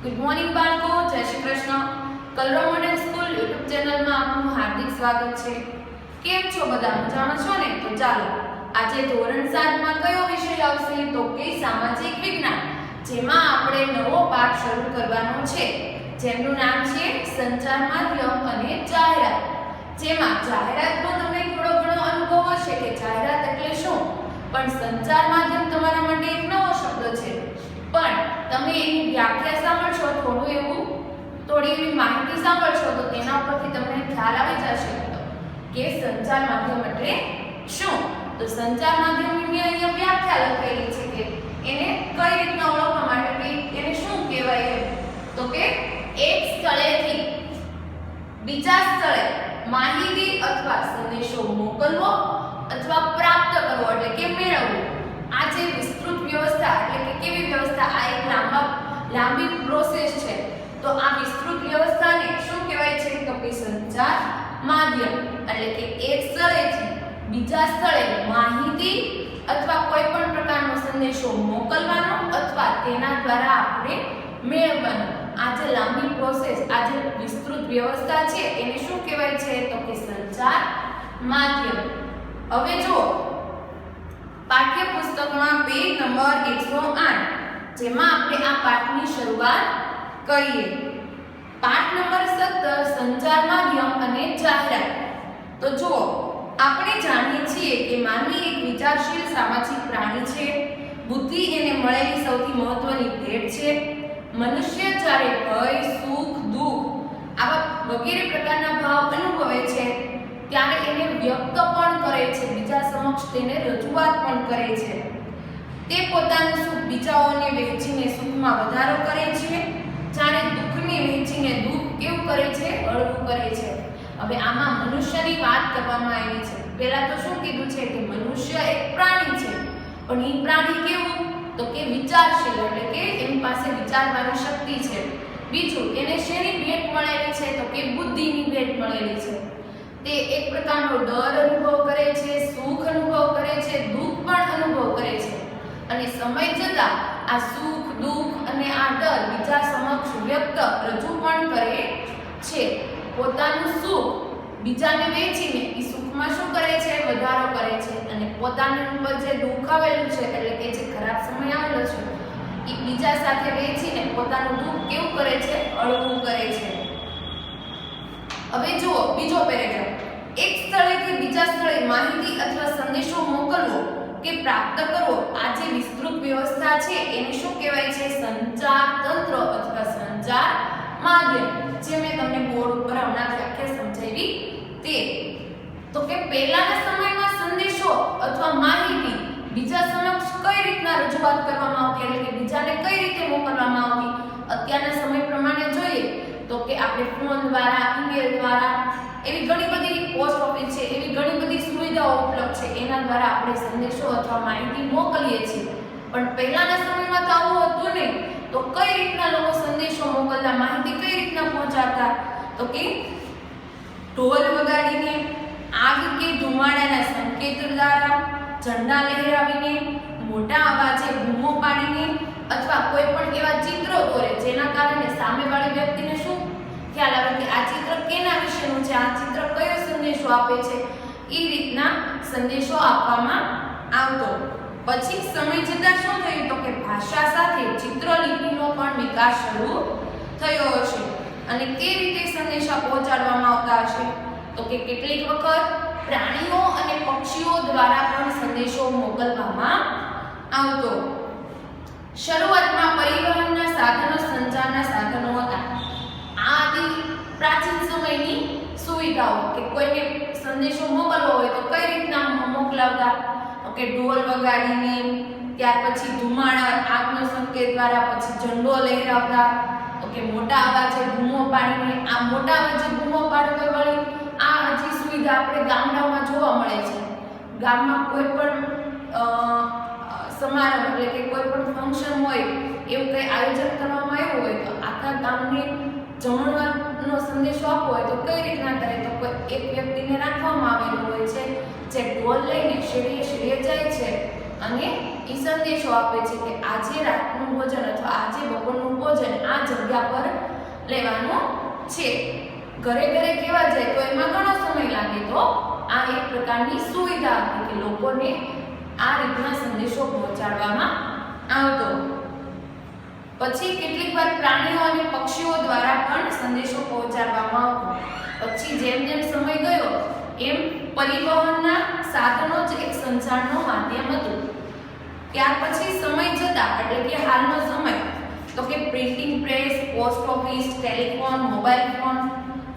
Good morning બાળકો, જય Shri Krishna. Kalrav model school YouTube ચેનલમાં આપનું હાર્દિક સ્વાગત છે. કેમ છો બધા? મજામાં છો ને? તો ચાલો આજે ધોરણ 7 માં કયો વિષય આવશે? તો કે સામાજિક વિજ્ઞાન, જેમાં આપણે નવો પાઠ શરૂ કરવાનો છે, જેનું નામ છે સંચાર માધ્યમ અને જાહેરાત. જેમાં જાહેરાતનો તમને થોડો ઘણો અનુભવ હશે કે જાહેરાત એટલે શું, પણ સંચાર માધ્યમ તમારા માટે એક નવો શબ્દ છે. પણ તમે એની વ્યાખ્યા સાંભળશો, થોડી એવી માહિતી સાંભળશો તો તેના ઉપરથી તમને ખ્યાલ આવી જશે કે સંચાર માધ્યમ એટલે શું. તો સંચાર માધ્યમની મેં અહીંયા વ્યાખ્યા લખેલી છે કે એને કઈ રીતના ઓળખવા માટે કે એને શું કહેવાય તો કે એક સ્થળેથી બીજા સ્થળે માહિતી અથવા સંદેશો મોકલવો અથવા પ્રાપ્ત કરવો એટલે કે મેળવવો. આ જે વિસ્તૃત વ્યવસ્થા એટલે કે કેવી વ્યવસ્થા, આ એક લાંબી પ્રોસેસ છે. તો આ વિસ્તૃત વ્યવસ્થાને શું કહેવાય છે તો કે સંચાર માધ્યમ. એટલે કે એક સ્થળેથી બીજા સ્થળે માહિતી અથવા કોઈ પણ પ્રકારનો સંદેશો મોકલવાનો અથવા તેના દ્વારા આપણે મેળવવાનો. આ જે લાંબી પ્રોસેસ, આ જે વિસ્તૃત વ્યવસ્થા છે એને શું કહેવાય છે તો કે સંચાર માધ્યમ. હવે જો પાઠ્યપુસ્તકમાં પેજ નંબર 108, જેમાં આપણે આ પાઠની શરૂઆત કરીએ. પાઠ નંબર 17 સંચાર માધ્યમ અને જાહેરાત. તો જુઓ, આપણે જાણીએ છીએ કે માનવી એક વિચારશીલ સામાજિક પ્રાણી છે. બુદ્ધિ એને મળેલી સૌથી મહત્વની ભેટ છે. મનુષ્ય જ્યારે ભય, સુખ, દુઃખ આવા વગેરે પ્રકારના ભાવ અનુભવે છે ત્યારે એને વ્યક્ત પણ કરે છે, બીજા સમક્ષ તેને રજૂઆત પણ કરે છે. તે પોતાનું સુખ બીજાઓને વહેંચીને સુખમાં વધારો કરે છે, જ્યારે દુઃખને વહેંચીને દુઃખ કેવું કરે છે, હળવું કરે છે. હવે આમાં મનુષ્યની વાત કરવામાં આવી છે. પહેલા તો શું કીધું છે કે મનુષ્ય એક પ્રાણી છે, પણ એ પ્રાણી કેવું તો કે વિચારશીલ, એટલે કે એની પાસે વિચારવાની શક્તિ છે. બીજું, એને શેની ભેટ મળેલી છે તો કે બુદ્ધિની ભેટ મળેલી છે. તે એક પ્રકારનો ડર અનુભવ કરે છે, સુખ અનુભવ કરે છે, દુઃખ પણ અનુભવ કરે છે. અને સમય જતાં આ સુખ, દુઃખ અને આ ડર બીજા સમક્ષ વ્યક્ત રજૂ પણ કરે છે. પોતાનું સુખ બીજાને વહેંચીને એ સુખમાં શું કરે છે, વધારો કરે છે. અને પોતાની ઉપર જે દુઃખ આવેલું છે એટલે કે જે ખરાબ સમય આવેલો છે એ બીજા સાથે વહેંચીને પોતાનું દુઃખ કેવું કરે છે, હળવું કરે છે. હવે જુઓ બીજો પેરેગ્રાફ. એક સ્થળેથી બીજા સ્થળે માહિતી અથવા સંદેશો મોકલવો કે પ્રાપ્ત કરવો, આ જે વિસ્તૃત વ્યવસ્થા છે એને શું કહેવાય છે, સંચાર તંત્ર અથવા સંચાર માધ્યમ. જે મેં તમને બોર્ડ ઉપર હમણાં વ્યાખ્યા સમજાવી તે. તો કે પહેલાના સમયમાં સંદેશો અથવા માહિતી બીજા સમક્ષ કઈ રીતના રજૂઆત કરવામાં આવતી, એટલે કે બીજાને કઈ રીતે મોકલવામાં આવતી. અત્યારના સમય પ્રમાણે જોઈએ તો કે આપણે ફોન દ્વારા, ઈમેલ દ્વારા, એવી ઘણી બધી પોસ્ટ ઓફિસ છે, એવી ઘણી બધી સુવિધાઓ ઉપલબ્ધ છે, એના દ્વારા આપણે સંદેશો અથવા માહિતી મોકલીએ છીએ. પણ પહેલાના સમયમાં તો આવું હતું નહીં. તો કઈ રીતના લોકો સંદેશો મોકલતા, માહિતી કઈ રીતના પહોંચાડતા તો કે ઢોલ વગાડીને, આગ કે ધુમાડાના સંકેત દ્વારા, ઝંડા લહેરાવીને, મોટા અવાજે બૂમો પાડીને અથવા કોઈ પણ એવા ચિત્રો દોરે જેના કારણે સામેવાળી વ્યક્તિને શું ખ્યાલ આવે કે આ ચિત્ર કેના વિશેનું છે, આ ચિત્ર કયો સંદેશો આપે છે. એ રીતના સંદેશો આપવામાં આવતો. પછી સમય જતાં શું થયું તો કે ભાષા સાથે ચિત્રલિપિનો પણ વિકાસ શરૂ થયો હશે. અને તે રીતે સંદેશા પહોંચાડવામાં આવતા હશે તો કે કેટલીક વખત પ્રાણીઓ અને પક્ષીઓ દ્વારા પણ સંદેશો મોકલવામાં આવતો. શરૂઆતમાં પરિવહનના સાધનો સંચારના સાધનો હતા. આ હતી પ્રાચીન સમયની સુવિધાઓ કે કોઈને સંદેશો મોકલવો હોય તો કઈ રીતના મોકલાવતા તો કે ઢોલ વગાડીને, ત્યાર પછી ધુમાડા, આગનો સંકેત દ્વારા, પછી ઝંડો લહેરાવતા, તો કે મોટા અવાજે બૂમો પાડીને. આ મોટા અવાજે બૂમો પાડવી વળી આ હજી સુવિધા આપણે ગામડામાં જોવા મળે છે. ગામમાં કોઈ પણ સમારંભ એટલે કે કોઈ પણ ફંક્શન હોય, એવું કંઈ આયોજન કરવામાં આવ્યું હોય તો આખા ગામને જમણવારનો સંદેશો આપવો હોય તો કઈ રીતના કરે તો કોઈ એક વ્યક્તિને રાખવામાં આવેલો હોય છે જે ઢોલ લઈને શેરીએ શેરીએ જાય છે અને એ સંદેશો આપે છે કે આજે રાતનું ભોજન અથવા આજે બપોરનું ભોજન આ જગ્યાએ લીધા પર લેવાનો છે. ઘરે ઘરે કહેવા જાય તો એમાં ઘણો સમય લાગે, તો આ એક પ્રકારની સુવિધા હતી કે લોકોને આ રીતના સંદેશો પહોંચાડવામાં આવતો. પછી કેટલીક વાર પ્રાણીઓ અને પક્ષીઓ દ્વારા પણ સંદેશો પહોંચાડવામાં આવતો. પછી જેમ જેમ સમય ગયો એમ પરિવહનના સાધનો જ એક સંચારનું માધ્યમ હતું. ત્યાર પછી સમય જતા એટલે કે હાલનો સમય તો કે printing press, post office, telephone, mobile phone,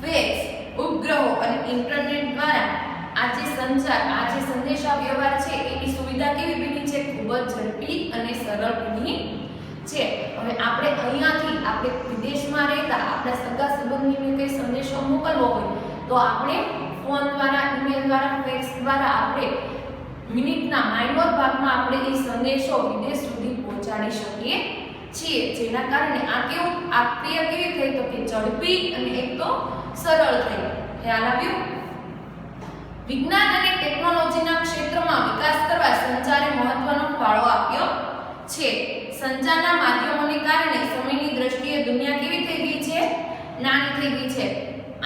fax, ઉપગ્રહો અને ઇન્ટરનેટ દ્વારા આ જે સંચાર, આ જે સંદેશા વ્યવહાર છે એની સુવિધા કેવી બની છે? ખૂબ જ ઝડપી અને સરળ બની છે. હવે આપણે અહીંયાથી આપણે વિદેશમાં રહેતા આપણા સગા સંબંધીને કંઈ સંદેશો મોકલવો હોય તો આપણે ફોન દ્વારા, ઈમેલ દ્વારા, ફેક્સ દ્વારા આપણે મિનિટના માઇનોર ભાગમાં આપણે એ સંદેશો વિદેશ સુધી પહોંચાડી શકીએ છીએ. જેના કારણે આ કેવું, આ ક્રિયા કેવી થઈ? તો કે ઝડપી અને એક તો સરળ થઈ. ખ્યાલ આવ્યો? વિજ્ઞાન અને ટેકનોલોજીના ક્ષેત્રમાં વિકાસ કરવા સંચારે મહત્વનો ફાળો આપ્યો છે. સંચારના માધ્યમોને કારણે સમયની દ્રષ્ટિએ દુનિયા કેવી થઈ ગઈ છે? નાની થઈ ગઈ છે.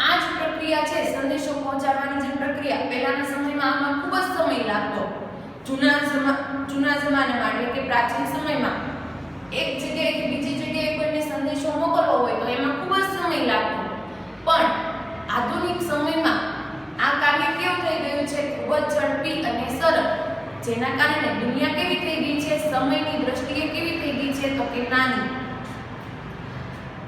આ જ પ્રક્રિયા છે સંદેશો પહોંચાડવાની જે પ્રક્રિયા, પહેલાના સમયમાં આમાં ખૂબ જ સમય લાગતો. જૂના જમાનામાં એટલે કે પ્રાચીન સમયમાં એક જગ્યાએથી બીજી જગ્યાએ કોઈને સંદેશો મોકલવો હોય તો એમાં ખૂબ જ સમય લાગતો. પણ આધુનિક સમયમાં આ કાર્ય કેવું થઈ ગયું છે? ખૂબ જ ઝડપી અને સરળ. જેના કારણે દુનિયા કેવી થઈ ગઈ છે? સમયની દ્રષ્ટિએ કેવી થઈ ગઈ છે? તો કે નાની.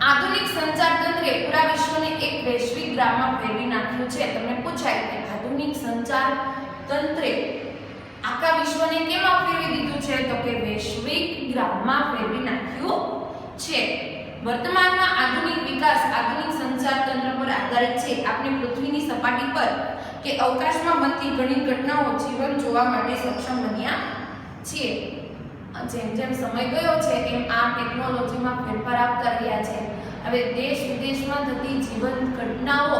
આધુનિક સંચાર તંત્રે પૂરા વિશ્વને એક વૈશ્વિક ગ્રામમાં ફેરવી નાખ્યું છે. તમને પૂછાય કે આધુનિક સંચાર તંત્રે આખા વિશ્વને કેમાં ફેરવી દીધું છે? તો કે વૈશ્વિક ગ્રામમાં ફેરવી નાખ્યું છે. વર્તમાનમાં આધુનિક વિકાસ આધુનિક સંચાર તંત્ર પર આધારિત છે. આપણે પૃથ્વીની સપાટી પર કે અવકાશમાં બનતી ઘણી ઘટનાઓ જીવન જોવા માટે સક્ષમ બન્યા છીએ. જેમ જેમ સમય ગયો છે એમ આ ટેકનોલોજીમાં ફેરફાર આવતા રહ્યા છે. હવે દેશ વિદેશમાં થતી જીવન ઘટનાઓ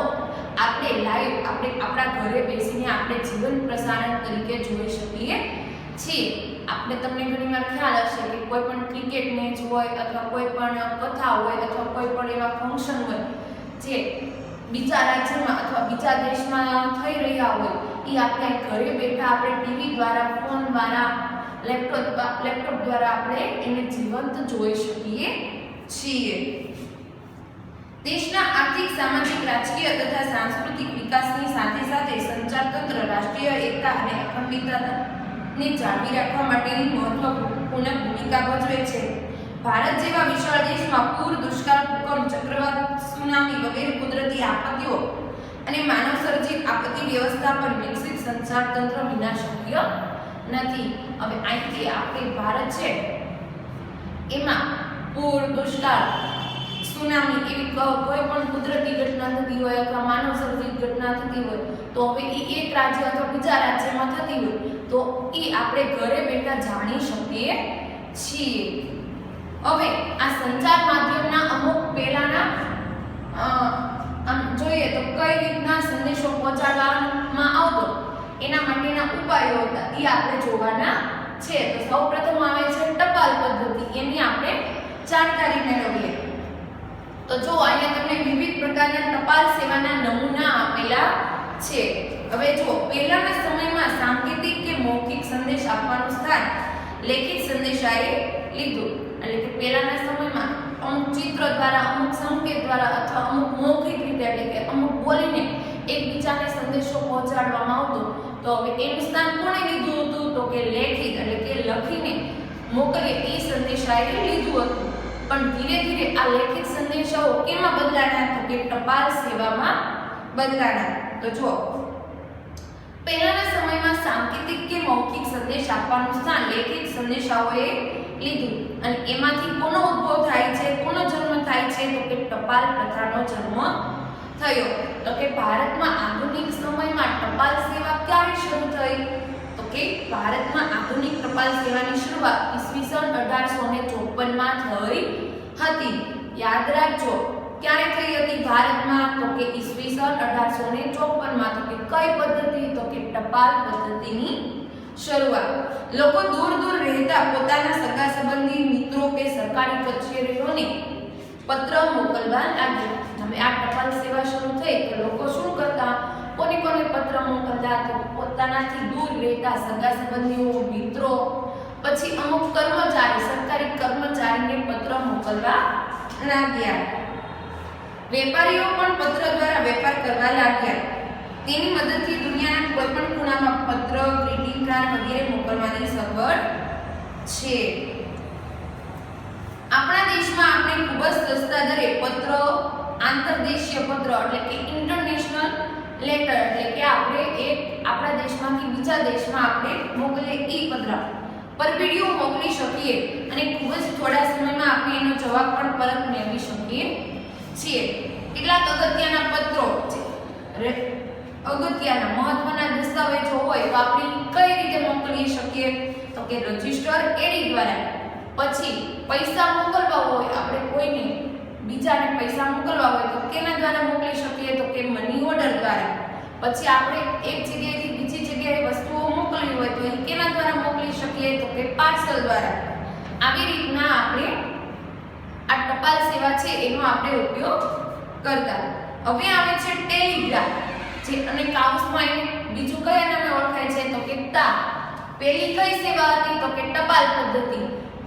આપણે લાઈવ આપણે આપણા ઘરે બેસીને આપણે જીવન પ્રસારણ તરીકે જોઈ શકીએ છીએ. આપણે તમને ઘણીવાર ખ્યાલ હશે કે કોઈ પણ ક્રિકેટ મેચ હોય અથવા કોઈ પણ કથા હોય અથવા કોઈ પણ એવા ફંક્શન હોય જે બીજા રાજ્યમાં અથવા બીજા દેશમાં થઈ રહ્યા હોય એ આપણે ઘરે બેઠા આપણે ટીવી દ્વારા, ફોન દ્વારા, લેપટોપ દ્વારા આપણે એને જીવંત જોઈ શકીએ છીએ. દેશના આર્થિક, સામાજિક, રાજકીય તથા સાંસ્કૃતિક વિકાસની સાથે સાથે સંચાર તંત્ર રાષ્ટ્રીય એકતા અને અખંડિતતાને જાળવી રાખવા માટેની મહત્વપૂર્ણ ભૂમિકા ભજવે છે. ભારત જેવા વિશાળ દેશમાં પૂર, દુષ્કાળ, ભૂકંપ, ચક્રવાત, સુનામી વગેરે કુદરતી આપત્તિઓ અને માનવસર્જિત આપત્તિ વ્યવસ્થાપન વિકસિત સંચાર તંત્ર વિના શક્ય નથી. હવે અહીંથી આપણે ભારત છે એમાં પૂર, દુષ્કાળ, સુનામી એવી કોઈ પણ કુદરતી ઘટના થતી હોય અથવા માનવસર્જિત ઘટના થતી હોય તો હવે એ એક રાજ્ય અથવા બીજા રાજ્યમાં થતી હોય તો એ આપણે ઘરે બેઠા જાણી શકીએ છીએ. હવે આ સંચાર માધ્યમના અમુક પહેલાના આમ જોઈએ તો કઈ રીતના સંદેશો પહોંચાડવામાં આવતો એના માટેના ઉપાયો હતા એ આપણે જોવાના છે. તો સૌપ્રથમ આવે છે ટપાલ પદ્ધતિ. એની આપણે જાણકારી મેળવીએ. તો જો અહીંયા તમને વિવિધ પ્રકારના ટપાલ સેવાના નમૂના આપેલા છે. હવે જો પહેલાના સમયમાં સાંકેતિક કે મૌખિક સંદેશ આપવાનું સ્થાન લેખિત સંદેશાએ લીધું. એટલે કે પહેલાના સમયમાં અમુક ચિત્ર દ્વારા, અમુક સંકેત દ્વારા અથવા અમુક મૌખિક રીતે એટલે કે અમુક બોલીને એકબીજાને સંદેશો પહોંચાડવામાં આવતો. તો હવે એનું સ્થાન કોણે લીધું હતું? તો કે લેખિત એટલે કે લખીને મોકલીએ એ સંદેશાએ લીધું હતું. પણ ધીરે ધીરે આ લેખિત સંદેશાઓ કેમાં બદલાયા? તો કે ટપાલ સેવામાં બદલાયા. તો જો પહેલાના સમયમાં સાંકેતિક કે મૌખિક સંદેશ આપવાનું સ્થાન લેખિત સંદેશાઓએ લીધું અને એમાંથી કોનો ઉદ્ભવ થાય છે, કોનો જન્મ થાય છે? તો કે ટપાલ પ્રથાનો જન્મ થયો. તો કે ભારતમાં આધુનિક સમયમાં ટપાલ સેવા ક્યારે શરૂ થઈ? તો કે ભારતમાં આધુનિક ટપાલ સેવાની શરૂઆત ઈસવીસન 1854 માં થઈ હતી. યાદ રાખજો ક્યારે થઈ હતી ભારતમાં? તો કે ઈસવીસન 1854 માં. તો કે કઈ પદ્ધતિ? તો કે ટપાલ પદ્ધતિની શરૂઆત. લોકો દૂર દૂર રહેતા પોતાના સગા સંબંધી, મિત્રો કે સરકારી કચેરીઓને પત્ર મોકલવા લાગ્યા. હવે આ ટપાલ સેવા શરૂ થઈ તો લોકો શું કરતા, કોને કોને પત્ર મોકલતા, તો પોતાનાથી દૂર રહેતા સગા સંબંધીઓ, મિત્રો, પછી અમુક કર્મચારી, સરકારી કર્મચારીને પત્ર મોકલવા લાગ્યા. વેપારીઓ પણ પત્ર દ્વારા વેપાર કરવા લાગ્યા. તેની મદદથી દુનિયાના કોઈ પણ ખૂણામાં પત્ર, ગ્રીટિંગ કાર્ડ વગેરે મોકલવાની સગવડ છે. આપણા દેશમાં આપણે ખૂબ જ સસ્તા દરે પત્ર, આંતરદેશીય પત્ર એટલે કે ઇન્ટરનેશનલ લેટર એટલે કે આપણે એક આપણા દેશમાંથી બીજા દેશમાં આપણે મોકલીએ ઈ પત્ર પર વિડિયો મોકલી શકીએ અને ખૂબ જ થોડા સમયમાં આપણે એનો જવાબ પણ પરત મેળવી શકીએ છીએ. કેટલાક અગત્યના પત્રો અગત્યના મહત્વના દસ્તાવેજો હોય તો આપણે કઈ રીતે મોકલી શકીએ, તો કે રજિસ્ટર એડી દ્વારા. પછી પૈસા મોકલવા હોય, આપણે કોઈને બીજાને પૈસા મોકલવા હોય તો કેના દ્વારા મોકલી શકીએ, તો કે મની ઓર્ડર દ્વારા. પછી આપણે એક જગ્યાએથી બીજી જગ્યાએ વસ્તુઓ મોકલવી હોય તો એ કેના દ્વારા મોકલી શકીએ, તો કે પાર્સલ દ્વારા. આવી રીતના આપણે આ ટપાલ સેવા છે એનો આપણે ઉપયોગ કરતા. હવે આવે છે ટેલિગ્રામ, જે અને કાઉસમાં એને બીજું કયા નામે ઓળખાય છે, તો કે ટા. પહેલી કઈ સેવા હતી, તો કે ટપાલ પદ્ધતિ.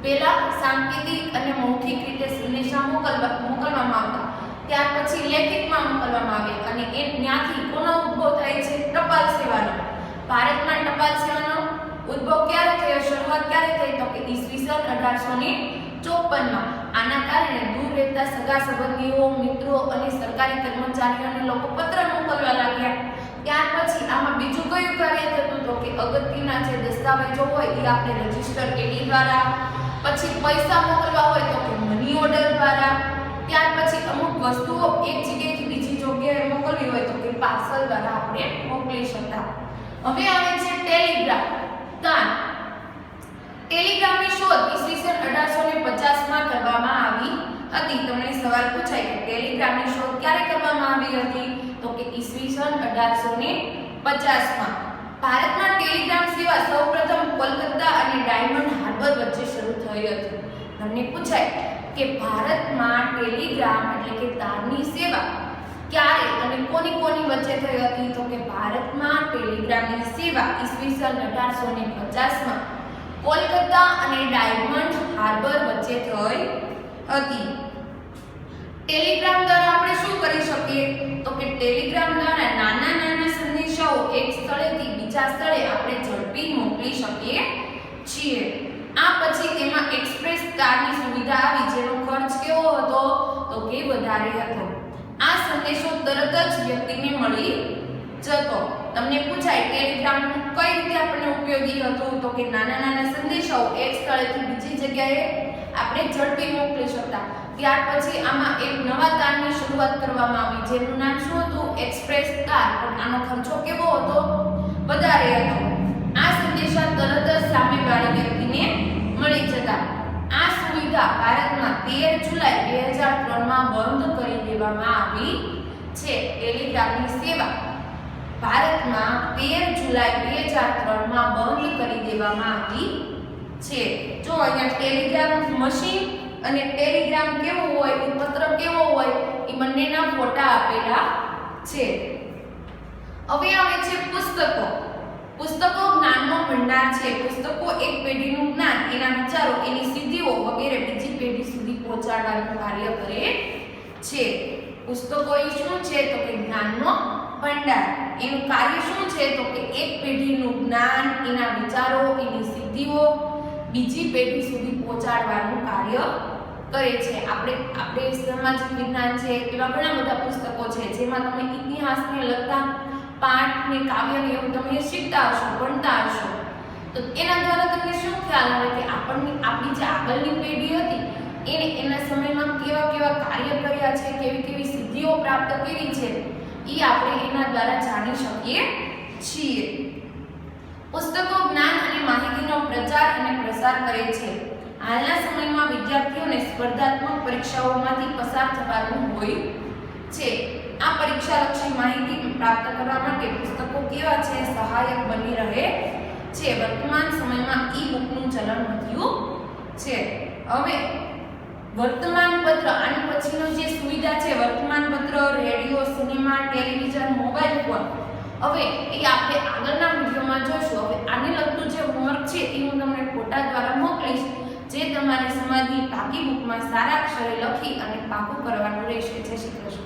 પહેલા સાંકેતિક અને મૌખિક રીતે સંદેશા મોકલવામાં આવતા, ત્યાર પછી લેખિતમાં મોકલવામાં આવે અને એ ત્યાંથી કોનો ઉદ્ભવ થાય છે, ટપાલ સેવાનો. ભારતમાં ટપાલ સેવાનો ઉદ્ભવ ક્યારે થયો, શરૂઆત ક્યારે થઈ, તો કે ઈસવીસન 1854માં. આના કારણે દૂર રહેતા સગા સંબંધીઓ, મિત્રો અને સરકારી કર્મચારીઓને લોકો પત્ર મોકલવા લાગ્યા. ત્યાર પછી આમાં બીજું કયું કાર્ય થતું, તો કે અગત્યના જે દસ્તાવેજો હોય એ આપણે રજિસ્ટર એડી દ્વારા, પછી પૈસા મોકલવા હોય તો કે મની ઓર્ડર દ્વારા, ત્યાર પછી અમુક વસ્તુઓ એક જગ્યાએથી બીજી જગ્યાએ મોકલવી હોય તો કે પાર્સલ દ્વારા આપણે મોકલી શકતા. હવે આવે છે ટેલિગ્રામ. ટેલિગ્રામની શોધ ઈસવીસન 1850માં કરવામાં આવી હતી. તમને સવાલ પૂછાય કે ટેલિગ્રામની શોધ ક્યારે કરવામાં આવી હતી, તો કે ઈસવીસન 1850માં. ભારતમાં ટેલિગ્રામ સેવા સૌપ્રથમ કોલકાતા અને ડાયમંડ હાર્બર વચ્ચે શરૂ થઈ હતી. તમને પૂછાય કે ભારતમાં ટેલિગ્રામ એટલે કે તારની સેવા ક્યારે અને કોની વચ્ચે થઈ હતી, તો કે ભારતમાં ટેલિગ્રામની સેવા ઈસવીસન 1850માં કોલકાતા અને ડાયમંડ હાર્બર વચ્ચે થઈ હતી. ટેલિગ્રામ દ્વારા આપણે શું કરી શકીએ, તો કે ટેલિગ્રામ દ્વારા નાના સંદેશાઓ એક સ્થળેથી બીજા સ્થળે આપણે ઝડપી મોકલી શકીએ છીએ. આ પછી તેમાં એક્સપ્રેસ તારની સુવિધા આવી, જેનો ખર્ચ કેવો હતો, તો કે વધારે હતો. આ સંદેશો તરત જ વ્યક્તિને મળી જતો. તમને પૂછાય ટેલિગ્રામ કઈ રીતે આપણને ઉપયોગી હતું, તો કે નાના સંદેશાઓ એક સ્થળેથી બીજી જગ્યાએ આપણે ઝડપી મોકલી શકતા. ત્યાર પછી આમાં એક નવા તારની શરૂઆત કરવામાં આવી, જેનું નામ શું હતું, એક્સપ્રેસ તાર. પણ આનો ખર્ચો કેવો હતો, વધારે હતો. આ સંદેશા તરત જ સામેવાળી વ્યક્તિને મળી જતા. આ સુવિધા ભારતમાં 13 જુલાઈ 2003માં બંધ કરી દેવામાં આવી છે. ટેલિગ્રામની સેવા ભારતમાં 13 જુલાઈ 2003માં બંધ કરી દેવામાં આવી છે. જો અહીંયા ટેલિગ્રામ મશીન અને ટેલિગ્રામ કેવો હોય, પત્ર કેવો હોય, એ બંનેના ફોટા આપેલા છે. હવે આવે છે પુસ્તકો. પુસ્તકો જ્ઞાનનો ભંડાર છે. પુસ્તકો એક પેઢીનું જ્ઞાન, એના વિચારો, એની સિદ્ધિઓ વગેરે બીજી પેઢી સુધી પહોંચાડવાનું કાર્ય કરે છે. પુસ્તકો એ શું છે, તો કે જ્ઞાનનો ભંડાર. એનું કાર્ય શું છે, તો કે એક પેઢીનું જ્ઞાન, એના વિચારો, એની સિદ્ધિઓ બીજી પેઢી સુધી પહોંચાડવાનું કાર્ય કરે છે. આપણે સામાજિક વિજ્ઞાન છે, એવા ઘણા બધા પુસ્તકો છે જેમાં તમે ઇતિહાસને લગતા પાઠ ને કાવ્ય ને એવું તમે શીખતા હશો, ભણતા હશો. તો એના દ્વારા તમને શું ખ્યાલ આવે કે આપણી જે આગળની પેઢી હતી એને એના સમયમાં કેવા કાર્ય કર્યા છે, કેવી સિદ્ધિઓ પ્રાપ્ત કરી છે, એ આપણે એના દ્વારા જાણી શકીએ છીએ. પુસ્તકો જ્ઞાન અને માહિતીનો પ્રચાર અને પ્રસાર કરે છે. હાલના સમયમાં વિદ્યાર્થીઓને સ્પર્ધાત્મક પરીક્ષાઓમાંથી પસાર થવાનું હોય છે. આ પરીક્ષાલક્ષી માહિતી પ્રાપ્ત કરવા માટે પુસ્તકો કેવા છે, સહાયક બની રહે છે. વર્તમાન સમયમાં ઈ-બુકનું ચલણ વધ્યું છે. હવે વર્તમાન પત્ર, આની પછીનો ટેલિવિઝન, મોબાઈલ ફોન. હવે એ આપણે આગળના વિડીયોમાં જોઈશું. હવે આને લગતું જે હોમવર્ક છે એ હું તમને ફોટા દ્વારા મોકલીશ, જે તમારે સમાજની પાકી બુકમાં સારા અક્ષરે લખી અને પાકું કરવાનું રહેશે. જય શ્રી કૃષ્ણ.